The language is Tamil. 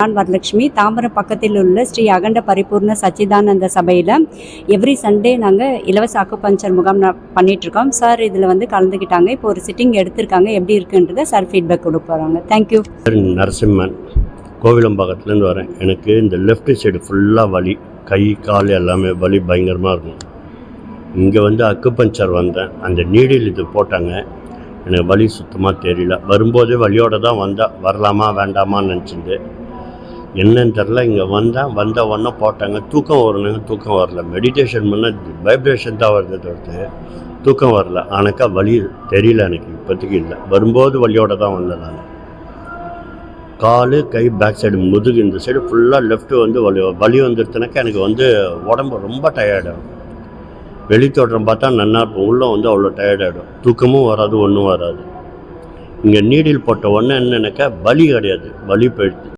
நான் வரலட்சுமி தாம்பரம் பக்கத்தில் உள்ள ஸ்ரீ அகண்ட பரிபூர்ண சச்சிதானந்த சபையில் எவ்ரி சண்டே நாங்கள் இலவச அக்குபஞ்சர் முகாம் பண்ணிகிட்ருக்கோம். சார் இதில் கலந்துக்கிட்டாங்க. இப்போ ஒரு சிட்டிங் எடுத்திருக்காங்க. எப்படி இருக்குன்றதை சார் ஃபீட்பேக் கொடுக்க போகிறாங்க. தேங்க்யூ. நரசிம்மன் கோவிலம்பாக்கத்துலேருந்து வரேன். எனக்கு இந்த லெஃப்ட் சைடு ஃபுல்லாக வலி, கை கால் எல்லாமே வலி பயங்கரமாக இருக்கும். இங்கே அக்குபஞ்சர் வந்தேன். அந்த நீடில் இது போட்டாங்க. எனக்கு வலி சுத்தமாக தெரியல. வரும்போதே வலியோடு தான் வந்தேன். வரலாமா வேண்டாமான்னு நினச்சிட்டு என்னன்னு தெரில. இங்கே வந்த உடனே போட்டாங்க. தூக்கம் வரணுங்க, தூக்கம் வரல. மெடிடேஷன் பண்ண வைப்ரேஷன் தான் வருது தவிர்த்து தூக்கம் வரல. ஆனாக்கா வலி தெரியல எனக்கு இப்போதைக்கு இல்லை. வரும்போது வலியோடு தான் வந்தேன் நான். கால் கை பேக் சைடு முதுகு இந்த சைடு ஃபுல்லாக லெஃப்ட்டு வலி வந்துடுச்சுனாக்கா எனக்கு உடம்பு ரொம்ப டயர்டாகும். வெளித்தோற்றம் பார்த்தா நன்னா இருக்கும், உள்ளே அவ்வளோ டயர்டாகிடும். தூக்கமும் வராது, ஒன்றும் வராது. இங்கே நீடில் போட்ட உடனே என்னன்னாக்கா வலி கிடையாது, வலி போயிடுது.